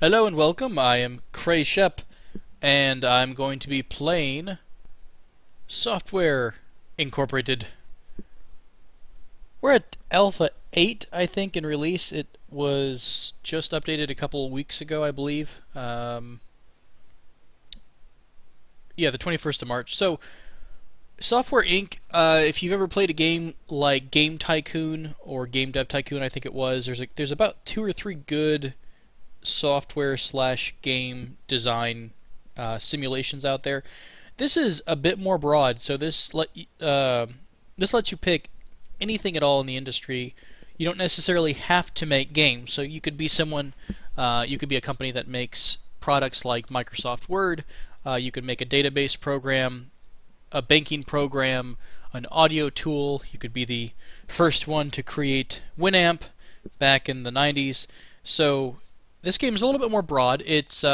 Hello and welcome. I am Cray Shep, and I'm going to be playing Software Incorporated. We're at Alpha 8, I think, in release. It was just updated a couple weeks ago, I believe. Yeah, the 21st of March. So, Software Inc., if you've ever played a game like Game Tycoon or Game Dev Tycoon, I think it was, there's about 2 or 3 good software/game design simulations out there. This is a bit more broad, so this lets you pick anything at all in the industry. You don't necessarily have to make games. So you could be you could be a company that makes products like Microsoft Word. You could make a database program, a banking program, an audio tool. You could be the first one to create Winamp back in the 90s. So this game is a little bit more broad. It's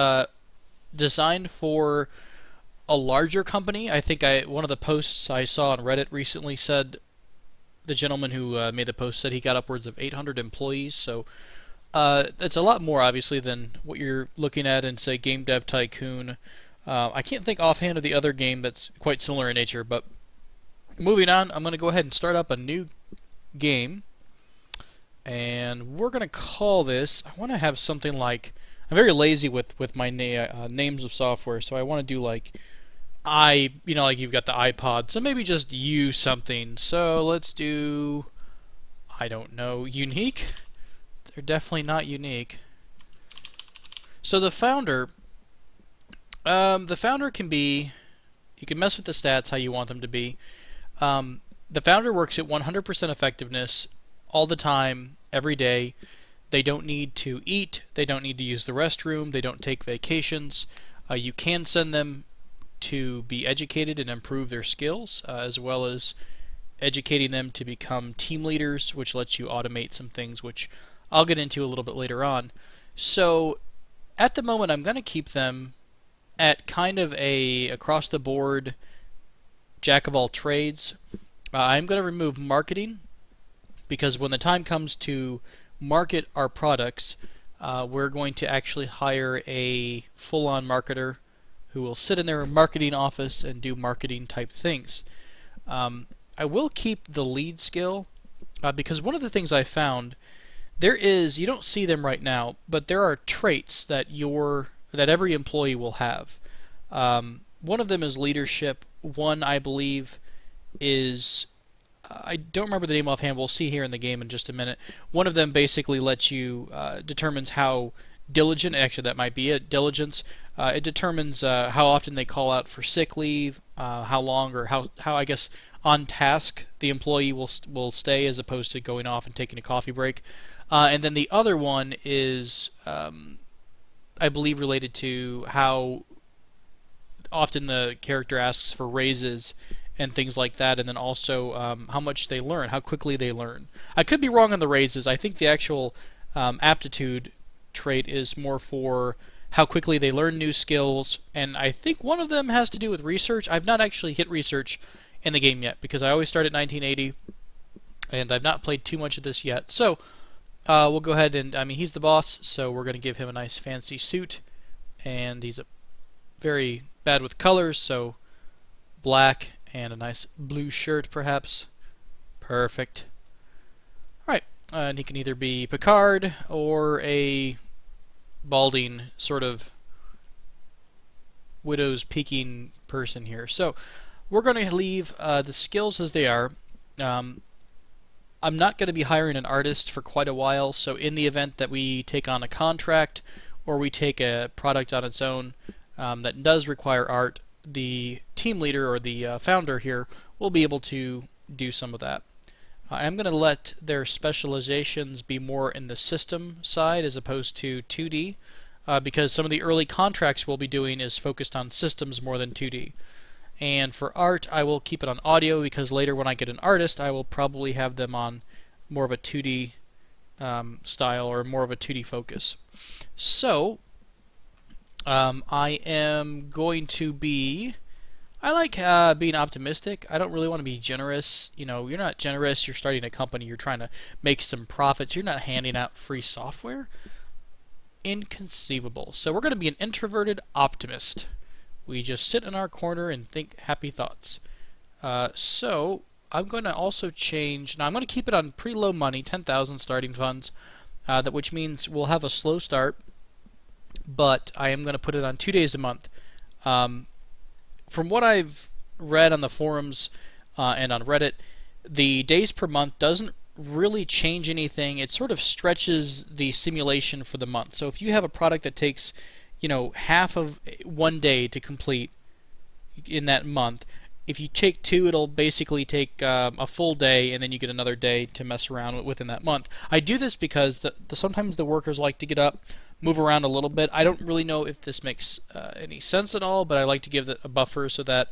designed for a larger company. I think one of the posts I saw on Reddit recently said the gentleman who made the post said he got upwards of 800 employees. So it's a lot more, obviously, than what you're looking at in, say, Game Dev Tycoon. I can't think offhand of the other game that's quite similar in nature, but moving on, I'm going to go ahead and start up a new game. And we're going to call this, I want to have something like, I'm very lazy with my names of software, so I want to do like, like you've got the iPod, so maybe just use something. So let's do, I don't know, unique? They're definitely not unique. So the founder can be, you can mess with the stats how you want them to be. The founder works at 100% effectiveness all the time, every day. They don't need to eat, they don't need to use the restroom, they don't take vacations. You can send them to be educated and improve their skills, as well as educating them to become team leaders, which lets you automate some things, which I'll get into a little bit later on. So at the moment I'm going to keep them at kind of a across-the-board jack of all trades. I'm going to remove marketing, because when the time comes to market our products, we're going to actually hire a full-on marketer who will sit in their marketing office and do marketing type things. I will keep the lead skill, because one of the things I found, you don't see them right now, but there are traits that every employee will have. One of them is leadership. One, I believe, is, I don't remember the name offhand, we'll see here in the game in just a minute. One of them basically lets you, determines how diligent, actually that might be it, diligence. It determines how often they call out for sick leave, how long, or how I guess on task the employee will stay, as opposed to going off and taking a coffee break. And then the other one is, I believe, related to how often the character asks for raises and things like that, and then also how much they learn, how quickly they learn. I could be wrong on the raises. I think the actual aptitude trait is more for how quickly they learn new skills, and I think one of them has to do with research. I've not actually hit research in the game yet, because I always start at 1980, and I've not played too much of this yet. So we'll go ahead and, he's the boss, so we're going to give him a nice fancy suit, and he's very bad with colors, so black and a nice blue shirt, perhaps. Perfect. Alright, and he can either be Picard or a balding sort of widow's peaking person here. So we're going to leave the skills as they are. I'm not going to be hiring an artist for quite a while, so in the event that we take on a contract or we take a product on its own that does require art, the team leader or the founder here will be able to do some of that. I'm going to let their specializations be more in the system side as opposed to 2D, because some of the early contracts we'll be doing is focused on systems more than 2D. And for art, I will keep it on audio, because later when I get an artist, I will probably have them on more of a 2D style, or more of a 2D focus. So I am going to be, I like being optimistic. I don't really want to be generous. You know, you're not generous, you're starting a company, you're trying to make some profits, you're not handing out free software. Inconceivable. So we're going to be an introverted optimist. We just sit in our corner and think happy thoughts. So I'm going to also change. Now I'm going to keep it on pretty low money, 10,000 starting funds, which means we'll have a slow start. But I am going to put it on 2 days a month. From what I've read on the forums and on Reddit, the days per month doesn't really change anything. It sort of stretches the simulation for the month. So if you have a product that takes, half of 1 day to complete in that month, if you take 2, it'll basically take a full day, and then you get another day to mess around within that month. I do this because sometimes the workers like to get up, move around a little bit. I don't really know if this makes any sense at all, but I like to give a buffer so that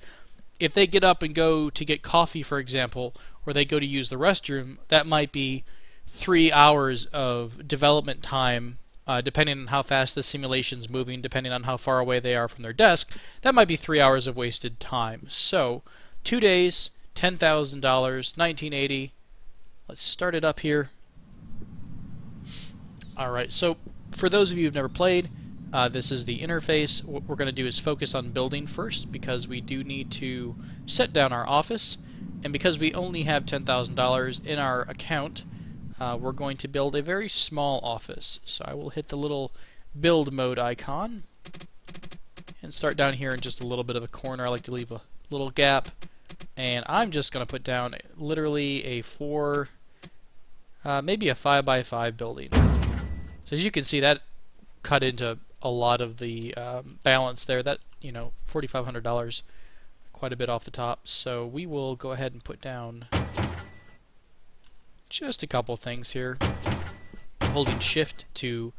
if they get up and go to get coffee, for example, or they go to use the restroom, that might be 3 hours of development time, depending on how fast the simulation's moving, depending on how far away they are from their desk. That might be 3 hours of wasted time. So, 2 days, $10,000, 1980. Let's start it up here. Alright, so for those of you who've never played, this is the interface. What we're going to do is focus on building first, because we do need to set down our office, and because we only have $10,000 in our account, we're going to build a very small office. So I will hit the little build mode icon and start down here in just a little bit of a corner. I like to leave a little gap, and I'm just going to put down literally a maybe a 5x5 building. So as you can see, that cut into a lot of the balance there. That, $4,500, quite a bit off the top. So we will go ahead and put down just a couple things here. Holding shift to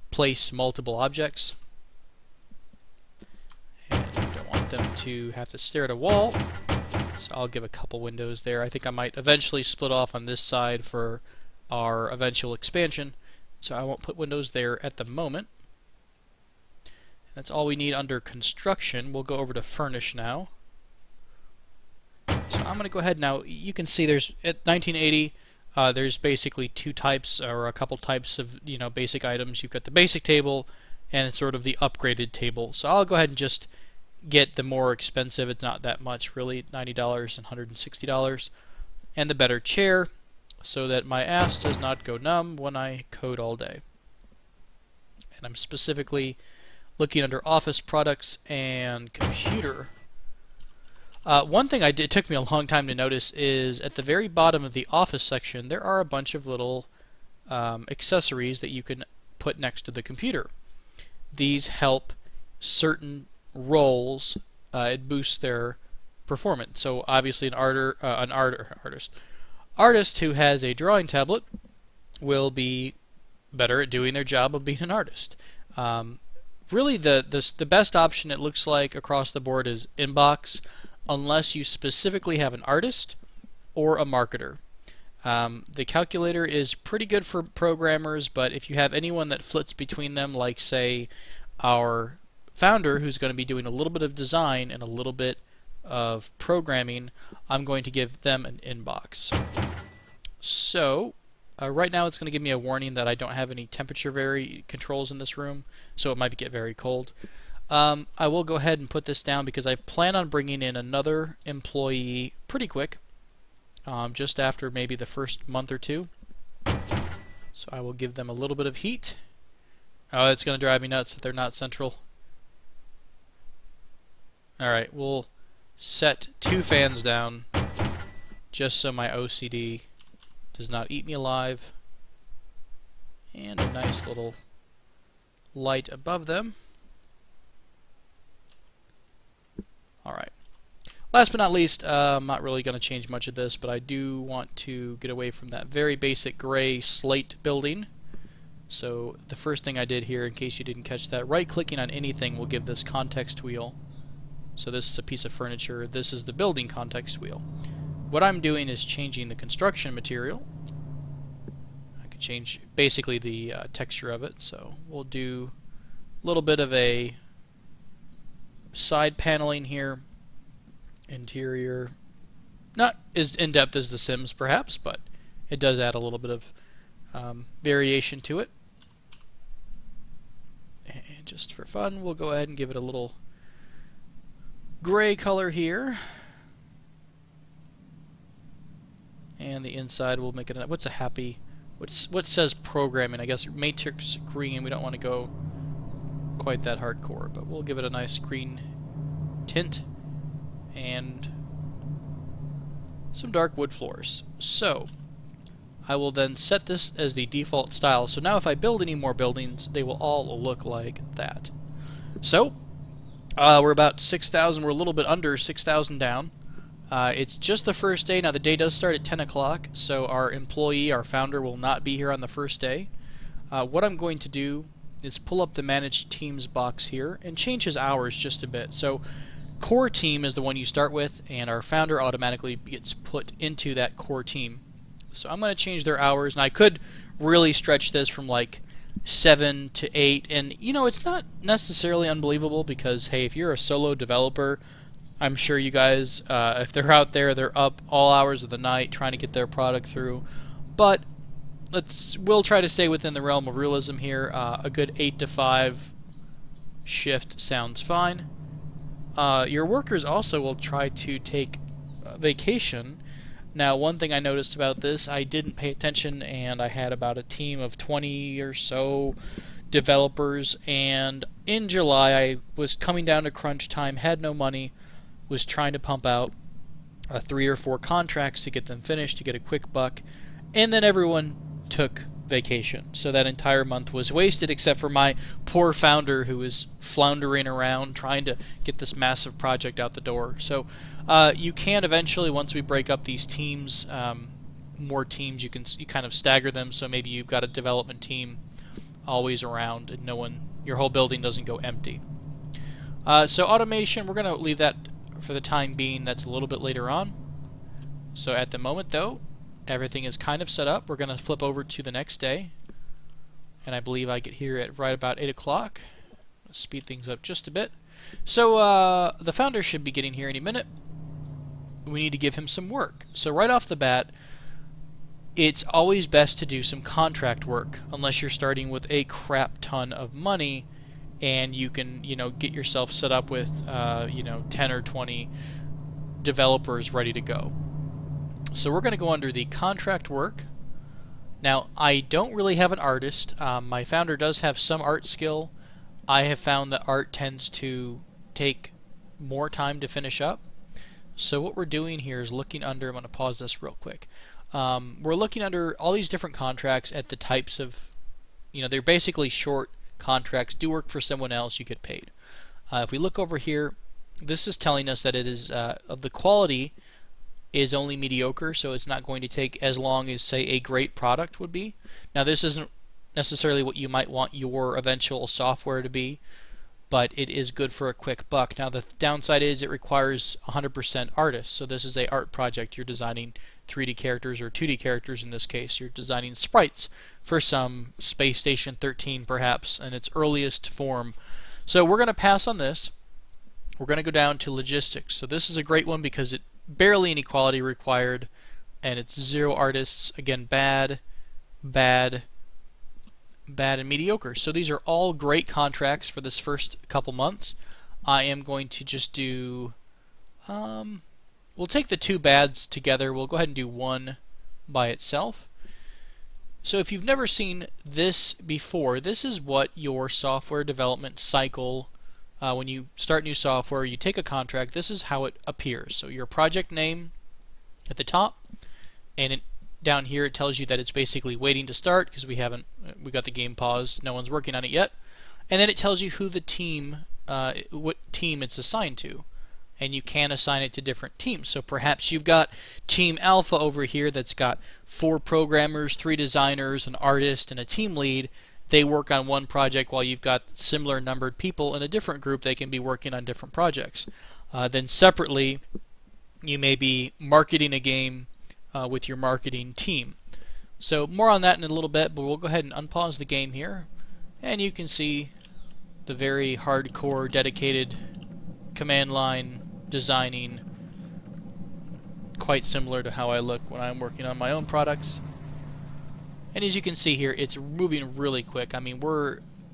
place multiple objects. And we don't want them to have to stare at a wall. So I'll give a couple windows there. I think I might eventually split off on this side for our eventual expansion. So I won't put windows there at the moment. That's all we need under construction. We'll go over to furnish now. So I'm going to go ahead now. You can see there's at 1980. There's basically 2 types, or a couple types of basic items. You've got the basic table and sort of the upgraded table. So I'll go ahead and just get the more expensive. It's not that much really, $90 and $160, and the better chair, so that my ass does not go numb when I code all day. And I'm specifically looking under office products and computer. One thing it took me a long time to notice is at the very bottom of the office section there are a bunch of little accessories that you can put next to the computer. These help certain roles. It boosts their performance. So obviously an artist who has a drawing tablet will be better at doing their job of being an artist. Really the best option, it looks like, across the board is inbox, unless you specifically have an artist or a marketer. The calculator is pretty good for programmers, but if you have anyone that flits between them, like say our founder, who's going to be doing a little bit of design and a little bit of programming, I'm going to give them an inbox. So right now it's going to give me a warning that I don't have any temperature controls in this room, so it might get very cold. I will go ahead and put this down because I plan on bringing in another employee pretty quick, just after maybe the first month or 2. So I will give them a little bit of heat. Oh, it's going to drive me nuts that they're not central. Alright, we'll set 2 fans down just so my OCD does not eat me alive. And a nice little light above them. Alright. Last but not least, I'm not really going to change much of this, but I do want to get away from that very basic gray slate building. So the first thing I did here, in case you didn't catch that, right-clicking on anything will give this context wheel. So this is a piece of furniture. This is the building context wheel. What I'm doing is changing the construction material. I could change basically the texture of it. So we'll do a little bit of a side paneling here. Interior. Not as in-depth as The Sims, perhaps, but it does add a little bit of variation to it. just for fun, we'll go ahead and give it a little gray color here. And the inside we'll make it, what's a happy, what says programming? I guess matrix green. We don't want to go quite that hardcore, but we'll give it a nice green tint and some dark wood floors. So I will then set this as the default style. So now if I build any more buildings, they will all look like that. So we're about 6,000. We're a little bit under 6,000 down. It's just the first day. Now the day does start at 10 o'clock, so our employee, our founder, will not be here on the first day. What I'm going to do is pull up the Manage Teams box here and change his hours just a bit. So core team is the one you start with, and our founder automatically gets put into that core team. So I'm going to change their hours, and I could really stretch this from like 7 to 8, and you know, it's not necessarily unbelievable because, hey, if you're a solo developer, I'm sure you guys, if they're out there, they're up all hours of the night trying to get their product through. But we'll try to stay within the realm of realism here. A good 8 to 5 shift sounds fine. Your workers also will try to take vacation. Now, one thing I noticed about this, I didn't pay attention, and I had about a team of 20 or so developers, and in July I was coming down to crunch time, had no money, was trying to pump out 3 or 4 contracts to get them finished, to get a quick buck, and then everyone took vacation. So that entire month was wasted, except for my poor founder who was floundering around trying to get this massive project out the door. So you can eventually, once we break up these teams, more teams, you kind of stagger them, so maybe you've got a development team always around and your whole building doesn't go empty. So automation, we're going to leave that for the time being. That's a little bit later on. So at the moment though, everything is kind of set up. We're going to flip over to the next day, and I believe I get here at right about 8 o'clock. Speed things up just a bit. So the founder should be getting here any minute. We need to give him some work. So right off the bat, it's always best to do some contract work unless you're starting with a crap ton of money and you can, you know, get yourself set up with, you know, 10 or 20 developers ready to go. So we're going to go under the contract work. Now, I don't really have an artist. My founder does have some art skill. I have found that art tends to take more time to finish up. So what we're doing here is looking under, I'm going to pause this real quick. We're looking under all these different contracts at the types of, you know, they're basically short contracts. Do work for someone else, you get paid. If we look over here, this is telling us that it is, of the quality is only mediocre, so it's not going to take as long as, say, a great product would be. Now, this isn't necessarily what you might want your eventual software to be, but it is good for a quick buck. Now, the downside is it requires 100% artists, so this is a art project. You're designing 3D characters, or 2D characters in this case. You're designing sprites for some Space Station 13, perhaps, in its earliest form. So we're going to pass on this. We're going to go down to logistics. So this is a great one because it barely any quality required, and it's 0 artists. Again, bad, bad, bad, and mediocre. So these are all great contracts for this first couple months. I am going to just do, we'll take the 2 bads together. We'll go ahead and do 1 by itself. So if you've never seen this before, this is what your software development cycle, when you start new software, you take a contract, this is how it appears. So your project name at the top, and down here it tells you that it's basically waiting to start because we got the game paused, no one's working on it yet. And then it tells you who the team, what team it's assigned to. And you can assign it to different teams. So perhaps you've got Team Alpha over here that's got 4 programmers, 3 designers, an artist, and a team lead. They work on one project while you've got similar numbered people in a different group. They can be working on different projects. Then separately, you may be marketing a game with your marketing team. So more on that in a little bit, but we'll go ahead and unpause the game here. And you can see the very hardcore, dedicated command line designing, quite similar to how I look when I'm working on my own products. And as you can see here, it's moving really quick. I mean,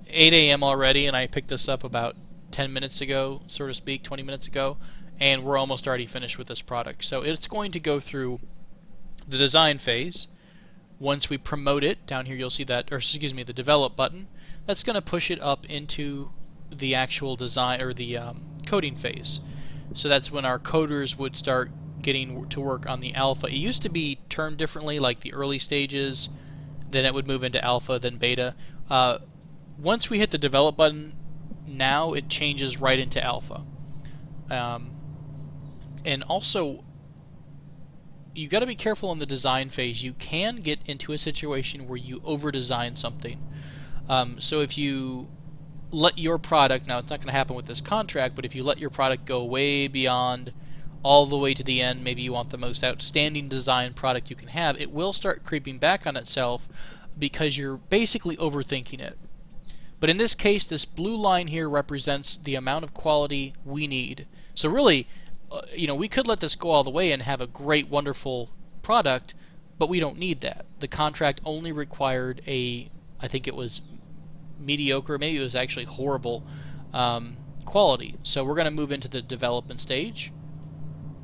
8 a.m. already, and I picked this up about 10 minutes ago, so to speak, 20 minutes ago, and we're almost already finished with this product. So it's going to go through the design phase. Once we promote it, down here you'll see that, or excuse me, the develop button. That's going to push it up into the actual design, or the coding phase. So that's when our coders would start getting to work on the alpha. It used to be termed differently, like the early stages, then it would move into alpha, then beta. Once we hit the develop button, now it changes right into alpha. And also, you got to be careful in the design phase. You can get into a situation where you over-design something. So if you let your product, now it's not going to happen with this contract, but if you let your product go way beyond all the way to the end, maybe you want the most outstanding design product you can have, it will start creeping back on itself because you're basically overthinking it. But in this case, this blue line here represents the amount of quality we need. So really, you know, we could let this go all the way and have a great, wonderful product, but we don't need that. The contract only required a, I think it was mediocre, maybe it was actually horrible quality. So we're going to move into the development stage,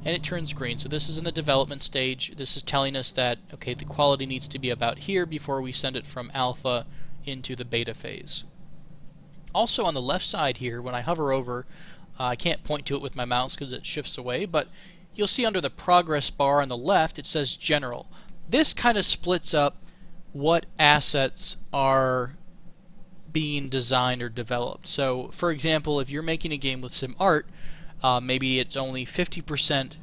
and it turns green. So this is in the development stage. This is telling us that, okay, the quality needs to be about here before we send it from alpha into the beta phase. Also on the left side here, when I hover over, I can't point to it with my mouse because it shifts away, but you'll see under the progress bar on the left it says general. This kind of splits up what assets are being designed or developed. So for example, if you're making a game with some art, maybe it's only 50%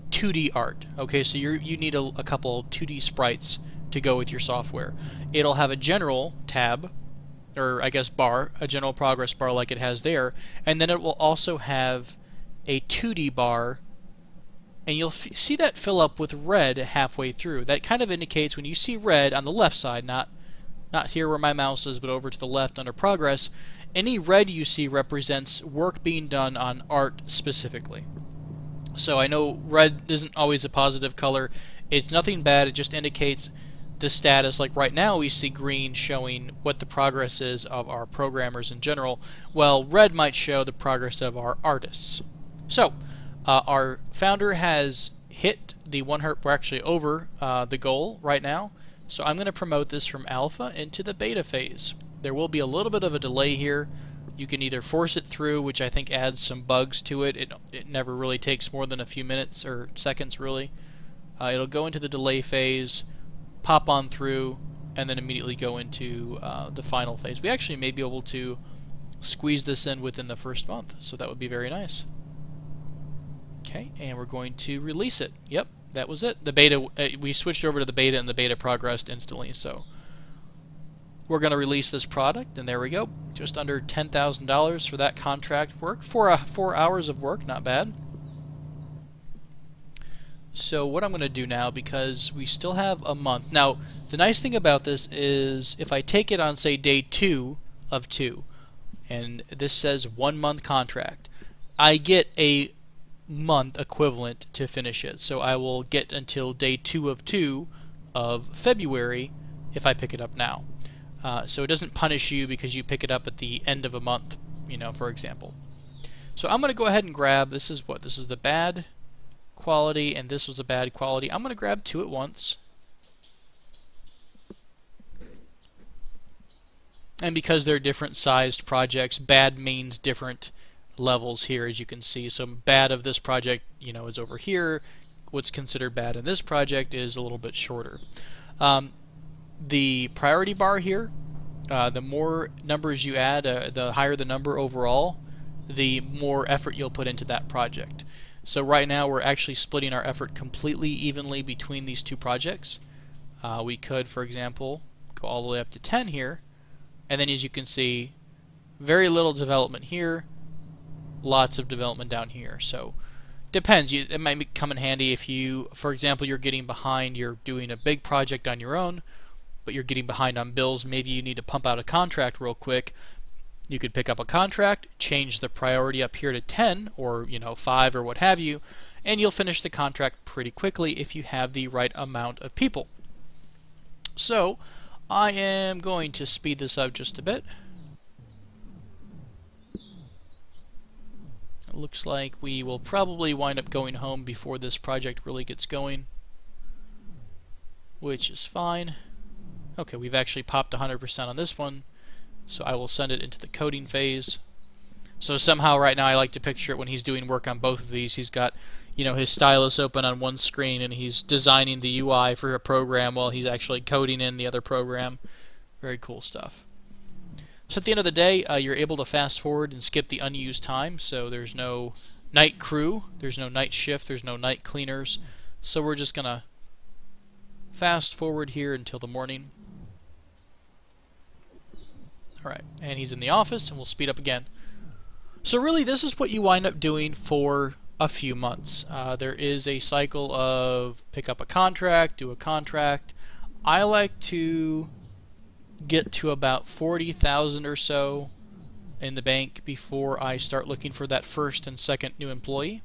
2D art. Okay, so you need a couple 2D sprites to go with your software. It'll have a general tab, or I guess bar, a general progress bar like it has there, and then it will also have a 2D bar, and you'll see that fill up with red halfway through. That kind of indicates when you see red on the left side, not here where my mouse is, but over to the left under progress, any red you see represents work being done on art specifically. So I know red isn't always a positive color. It's nothing bad, it just indicates the status. Like right now we see green showing what the progress is of our programmers in general, while red might show the progress of our artists. So our founder has hit the 100, we're actually over the goal right now, so I'm going to promote this from alpha into the beta phase. There will be a little bit of a delay here. You can either force it through, which I think adds some bugs to it. It never really takes more than a few minutes or seconds really. It'll go into the delay phase, pop on through, and then immediately go into the final phase. We actually may be able to squeeze this in within the first month, so that would be very nice. Okay, and we're going to release it. Yep, that was it. The beta, we switched over to the beta, and the beta progressed instantly, so we're going to release this product, and there we go. Just under $10,000 for that contract work. 4 hours of work, not bad. So what I'm going to do now, because we still have a month. Now, the nice thing about this is if I take it on, say, day 2 of 2, and this says 1 month contract, I get a month equivalent to finish it. So I will get until day 2 of 2 of February if I pick it up now. So it doesn't punish you because you pick it up at the end of a month, you know, for example. So I'm going to go ahead and grab, this is the bad quality, and this was a bad quality. I'm going to grab 2 at once. And because they're different sized projects, bad means different levels here, as you can see. So bad of this project, you know, is over here. What's considered bad in this project is a little bit shorter. The priority bar here, the more numbers you add, the higher the number overall, the more effort you'll put into that project. So right now we're actually splitting our effort completely evenly between these 2 projects. We could, for example, go all the way up to 10 here, and then as you can see, very little development here, lots of development down here. So depends. It might come in handy if you, for example, you're getting behind, you're doing a big project on your own, but you're getting behind on bills. Maybe you need to pump out a contract real quick. You could pick up a contract, change the priority up here to 10 or 5 or what have you, and you'll finish the contract pretty quickly if you have the right amount of people. So I am going to speed this up just a bit. looks like we will probably wind up going home before this project really gets going, which is fine. Okay, we've actually popped 100% on this one, so I will send it into the coding phase. So somehow right now I like to picture it when he's doing work on both of these. He's got, you know, his stylus open on one screen and he's designing the UI for a program while he's actually coding in the other program. Very cool stuff. So at the end of the day, you're able to fast forward and skip the unused time. So there's no night crew, there's no night shift, there's no night cleaners. So we're just going to fast forward here until the morning. Alright, and he's in the office, and we'll speed up again. So really, this is what you wind up doing for a few months. There is a cycle of pick up a contract, do a contract. I like to get to about 40,000 or so in the bank before I start looking for that first and second new employee.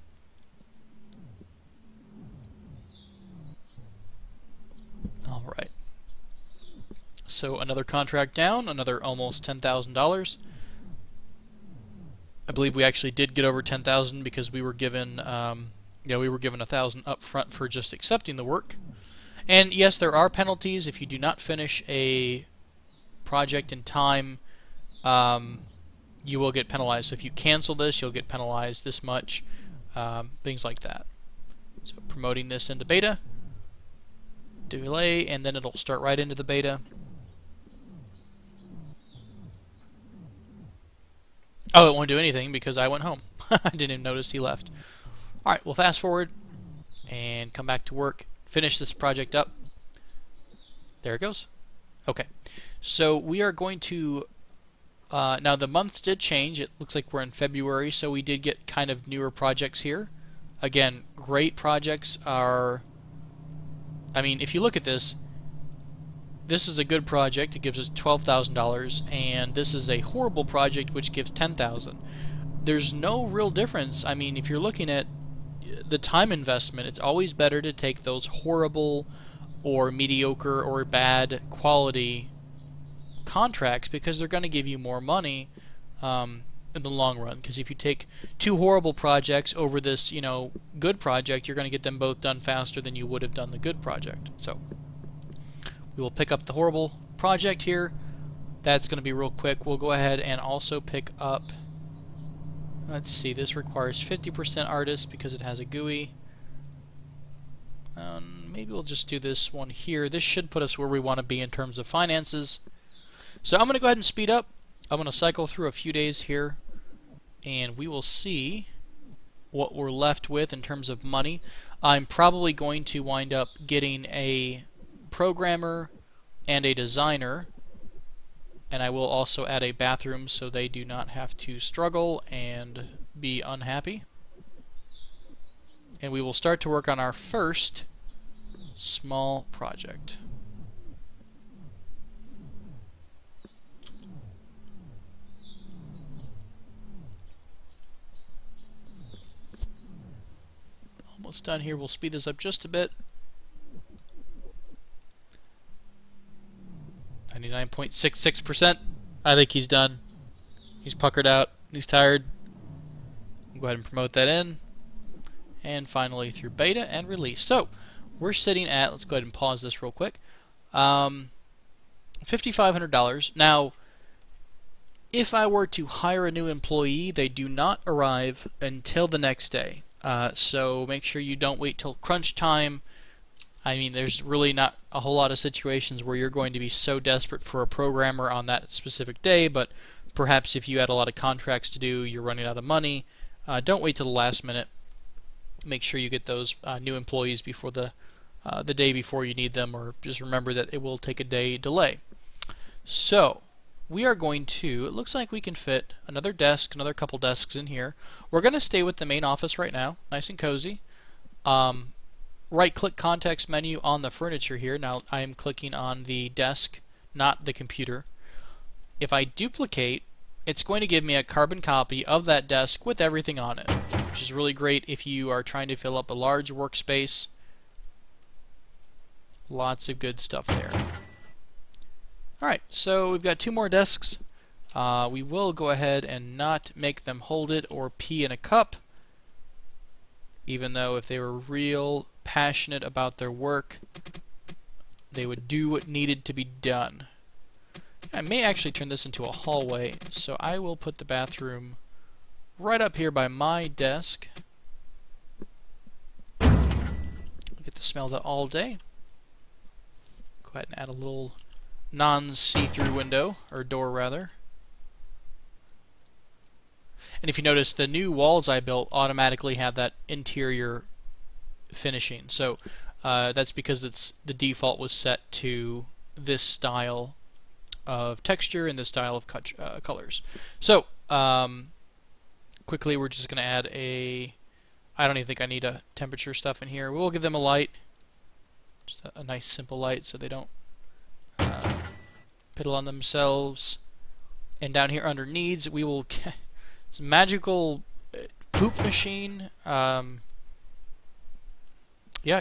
Alright. So another contract down, another almost $10,000. I believe we actually did get over 10,000 because we were given, we were given 1,000 up front for just accepting the work. And yes, there are penalties if you do not finish a project in time. You will get penalized. So if you cancel this, you'll get penalized this much. Things like that. So promoting this into beta, delay, and then it'll start right into the beta. Oh, it won't do anything because I went home. I didn't even notice he left. Alright, we'll fast forward and come back to work. Finish this project up. There it goes. Okay. So we are going to... now the months did change. It looks like we're in February, so we did get kind of newer projects here. Again, great projects are... I mean, if you look at this, this is a good project. It gives us $12,000, and this is a horrible project which gives $10,000. There's no real difference. I mean, if you're looking at the time investment, it's always better to take those horrible or mediocre or bad quality contracts because they're going to give you more money in the long run. Because if you take two horrible projects over this, good project, you're going to get them both done faster than you would have done the good project. So we will pick up the horrible project here. That's going to be real quick. We'll go ahead and also pick up, let's see, this requires 50% artist because it has a GUI. Maybe we'll just do this one here. This should put us where we want to be in terms of finances. So I'm going to go ahead and speed up. I'm going to cycle through a few days here, and we will see what we're left with in terms of money. I'm probably going to wind up getting a programmer and a designer, and I will also add a bathroom so they do not have to struggle and be unhappy. And we will start to work on our first small project. Almost done here. We'll speed this up just a bit. 99.66%. I think he's done. He's puckered out. He's tired. We'll go ahead and promote that in. And finally through beta and release. So we're sitting at, let's go ahead and pause this real quick, $5,500. Now, if I were to hire a new employee, they do not arrive until the next day. So make sure you don't wait till crunch time. I mean, there's really not a whole lot of situations where you're going to be so desperate for a programmer on that specific day, but perhaps if you had a lot of contracts to do, you're running out of money, don't wait till the last minute. Make sure you get those new employees before the day before you need them, or just remember that it will take a day delay. So we are going to, it looks like we can fit another desk, another couple desks in here. We're going to stay with the main office right now, nice and cozy. Right-click context menu on the furniture here. Now I am clicking on the desk, not the computer. If I duplicate, it's going to give me a carbon copy of that desk with everything on it, which is really great if you are trying to fill up a large workspace. Lots of good stuff there. Alright, so we've got two more desks. We will go ahead and not make them hold it or pee in a cup. even though if they were real passionate about their work, they would do what needed to be done. I may actually turn this into a hallway, so I will put the bathroom right up here by my desk. Get the smell of that all day. Go ahead and add a little non-see-through window, or door rather. And if you notice, the new walls I built automatically have that interior finishing. So that's because the default was set to this style of texture and this style of colors. So quickly, we're just going to add a... I don't even think I need a temperature stuff in here. We'll give them a light, just a nice simple light, so they don't piddle on themselves. And down here under needs, we will... It's a magical poop machine. Yeah,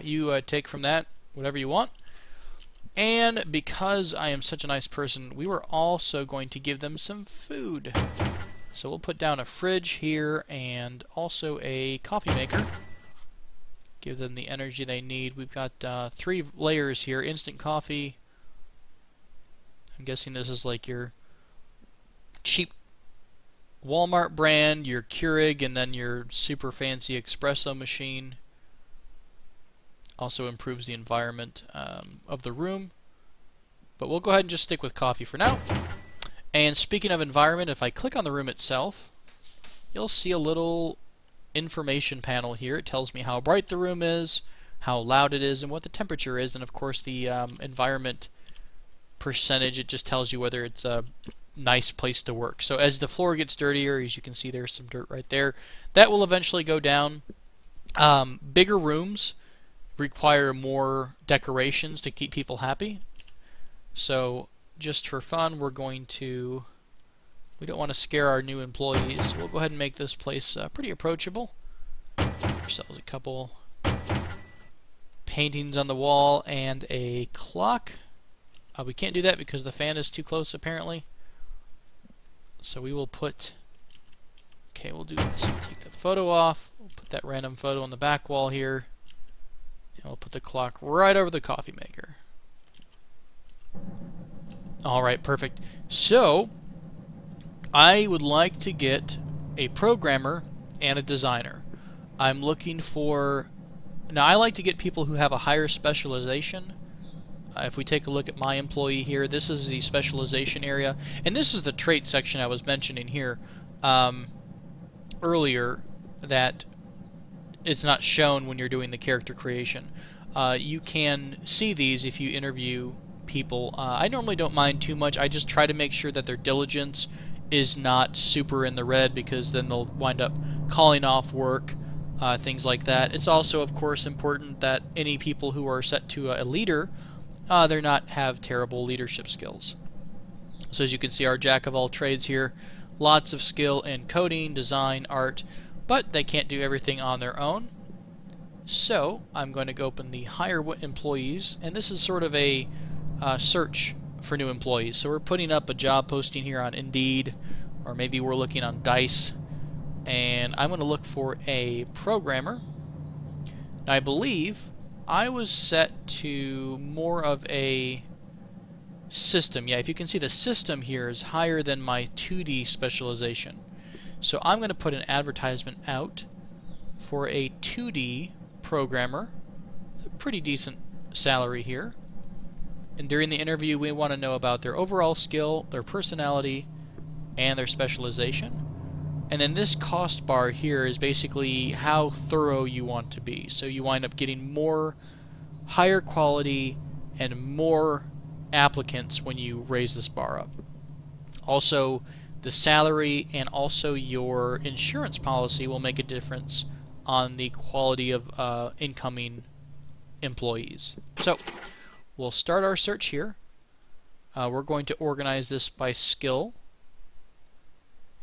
you take from that whatever you want. And because I am such a nice person, we were also going to give them some food. So we'll put down a fridge here and also a coffee maker. Give them the energy they need. We've got 3 layers here. Instant coffee. I'm guessing this is like your cheap Walmart brand, your Keurig, and then your super fancy espresso machine. Also improves the environment of the room. But we'll go ahead and just stick with coffee for now. And speaking of environment, if I click on the room itself, you'll see a little information panel here. It tells me how bright the room is, how loud it is, and what the temperature is, and of course the environment percentage. It just tells you whether it's a nice place to work. So as the floor gets dirtier, as you can see there's some dirt right there, that will eventually go down. Bigger rooms require more decorations to keep people happy. So just for fun, we're going to... We don't want to scare our new employees, so we'll go ahead and make this place pretty approachable. Ourselves a couple paintings on the wall and a clock. We can't do that because the fan is too close apparently. So we will put... Okay, we'll do this. We'll take the photo off. We'll put that random photo on the back wall here. And we'll put the clock right over the coffee maker. Alright, perfect. So, I would like to get a programmer and a designer. I'm looking for... Now, I like to get people who have a higher specialization. If we take a look at my employee here, this is the specialization area. And this is the trait section I was mentioning here earlier, that it's not shown when you're doing the character creation. You can see these if you interview people. I normally don't mind too much. I just try to make sure that their diligence is not super in the red, because then they'll wind up calling off work, things like that. It's also, of course, important that any people who are set to a leader, they're not have terrible leadership skills. So as you can see, our jack of all trades here, lots of skill in coding, design, art, but they can't do everything on their own. So I'm going to go open the hire employees, and this is sort of a search for new employees. So we're putting up a job posting here on Indeed, or maybe we're looking on Dice, and I'm going to look for a programmer. Now, I believe I was set to more of a system. Yeah, if you can see, the system here is higher than my 2D specialization. So I'm going to put an advertisement out for a 2D programmer. A pretty decent salary here. And during the interview, we want to know about their overall skill, their personality, and their specialization. And then this cost bar here is basically how thorough you want to be. So you wind up getting more higher quality and more applicants when you raise this bar up. Also, the salary and also your insurance policy will make a difference on the quality of incoming employees. So we'll start our search here. We're going to organize this by skill.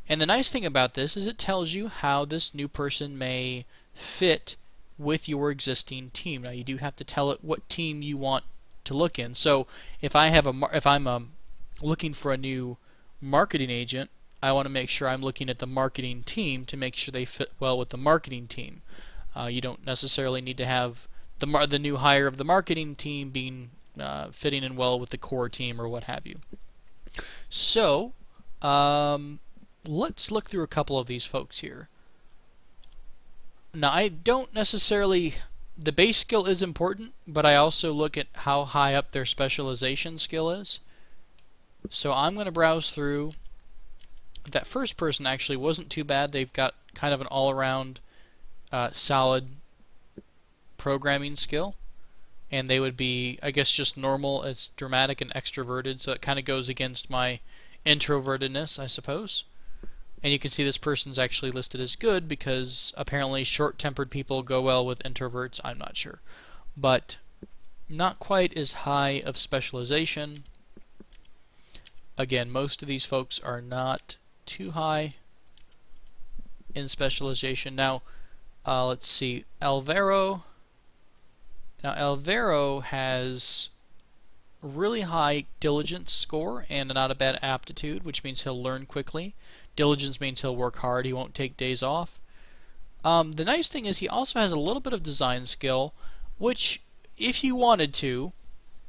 And the nice thing about this is it tells you how this new person may fit with your existing team. Now, you do have to tell it what team you want to look in. So if I'm looking for a new marketing agent, I want to make sure I'm looking at the marketing team to make sure they fit well with the marketing team. You don't necessarily need to have the new hire of the marketing team being fitting in well with the core team or what have you. So let's look through a couple of these folks here. Now, I don't necessarily, the base skill is important, but I also look at how high up their specialization skill is. So I'm going to browse through. That first person actually wasn't too bad. They've got kind of an all-around solid programming skill, and they would be, I guess, just normal as dramatic and extroverted, so it kind of goes against my introvertedness, I suppose. And you can see this person's actually listed as good because apparently short-tempered people go well with introverts. I'm not sure. But not quite as high of specialization. Again, most of these folks are not too high in specialization. Now, let's see. Alvaro. Now, Alvaro has a really high diligence score and not a bad aptitude, which means he'll learn quickly. Diligence means he'll work hard. He won't take days off. The nice thing is he also has a little bit of design skill, which, if you wanted to,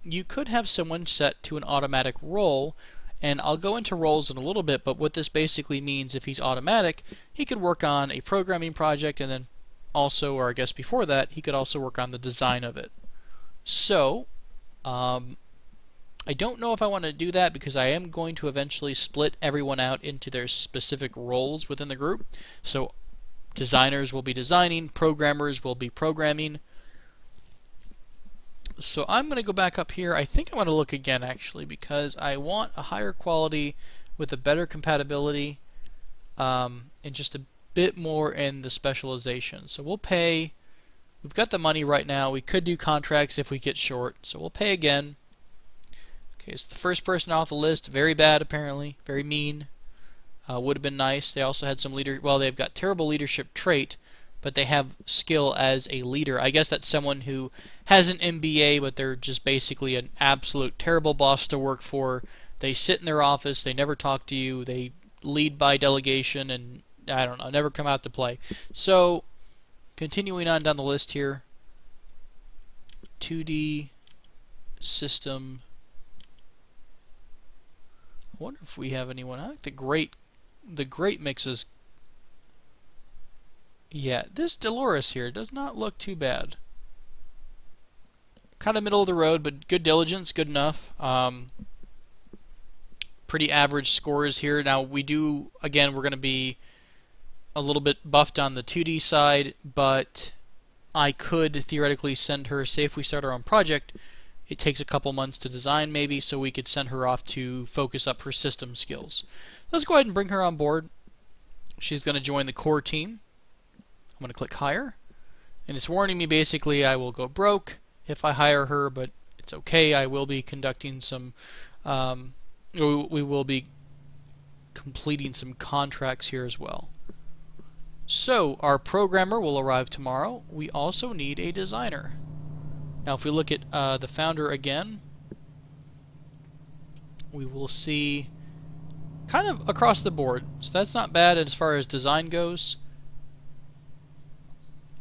you could have someone set to an automatic role. And I'll go into roles in a little bit, but what this basically means, if he's automatic, he could work on a programming project, and then also, or I guess before that, he could also work on the design of it. So, I don't know if I want to do that because I am going to eventually split everyone out into their specific roles within the group. So designers will be designing, programmers will be programming. So I'm going to go back up here. I think I want to look again actually because I want a higher quality with a better compatibility and just a bit more in the specialization. So we'll pay, we've got the money right now. We could do contracts if we get short. So we'll pay again. Okay, so the first person off the list, very bad apparently, very mean. Would have been nice. They also had some well, they've got terrible leadership trait, but they have skill as a leader. I guess that's someone who has an MBA, but they're just basically an absolute terrible boss to work for. They sit in their office, they never talk to you, they lead by delegation, and I don't know, never come out to play. So, continuing on down the list here, 2D system. I wonder if we have anyone. I think the great mixes. Yeah, this Dolores here does not look too bad. Kind of middle of the road, but good diligence, good enough. Pretty average scores here. Now we do, again, we're going to be a little bit buffed on the 2D side, but I could theoretically send her, say if we start our own project, it takes a couple months to design maybe, so we could send her off to focus up her system skills. Let's go ahead and bring her on board. She's going to join the core team. I'm going to click hire, and it's warning me basically I will go broke if I hire her, but it's okay. I will be conducting some, we will be completing some contracts here as well. So our programmer will arrive tomorrow. We also need a designer. Now if we look at the founder again, we will see kind of across the board. So that's not bad as far as design goes.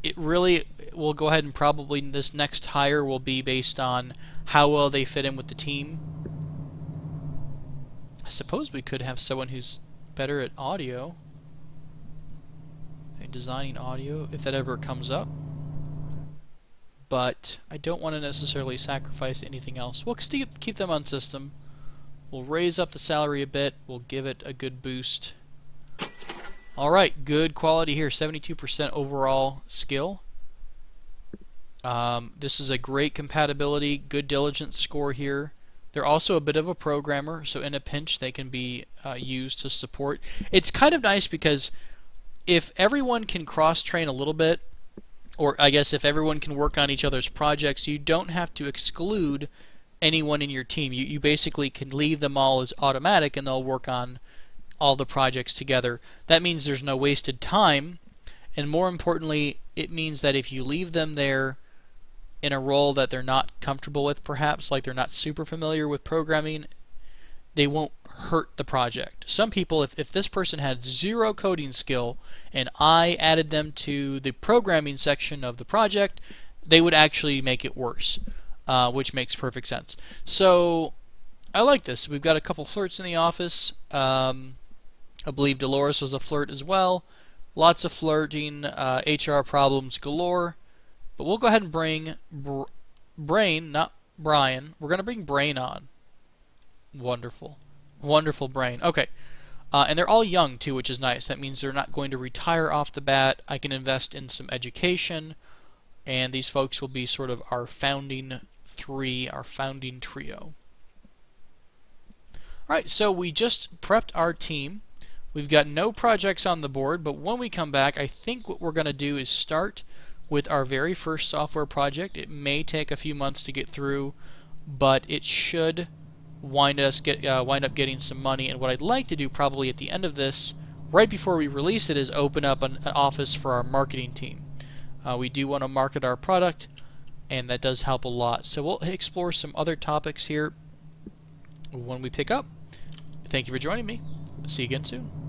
It really will go ahead and probably this next hire will be based on how well they fit in with the team. I suppose we could have someone who's better at audio. Designing audio, if that ever comes up. But I don't want to necessarily sacrifice anything else. We'll keep them on system. We'll raise up the salary a bit. We'll give it a good boost. Alright, good quality here. 72% overall skill. This is a great compatibility, good diligence score here. They're also a bit of a programmer, so in a pinch they can be used to support. It's kind of nice because if everyone can cross-train a little bit, or I guess if everyone can work on each other's projects, you don't have to exclude anyone in your team. You basically can leave them all as automatic and they'll work on all the projects together. That means there's no wasted time, and more importantly, it means that if you leave them there in a role that they're not comfortable with, perhaps, like they're not super familiar with programming, they won't hurt the project. Some people, if this person had zero coding skill and I added them to the programming section of the project, they would actually make it worse, which makes perfect sense. So I like this. We've got a couple flirts in the office. I believe Dolores was a flirt as well. Lots of flirting, HR problems galore. But we'll go ahead and bring Brain, not Brian. We're going to bring Brain on. Wonderful. Wonderful Brain. Okay. And they're all young, too, which is nice. That means they're not going to retire off the bat. I can invest in some education. And these folks will be sort of our founding three, our founding trio. Alright, so we just prepped our team. We've got no projects on the board, but when we come back, I think what we're going to do is start with our very first software project. It may take a few months to get through, but it should wind up getting some money. And what I'd like to do probably at the end of this, right before we release it, is open up an office for our marketing team. We do want to market our product, and that does help a lot. So we'll explore some other topics here when we pick up. Thank you for joining me. See you again soon.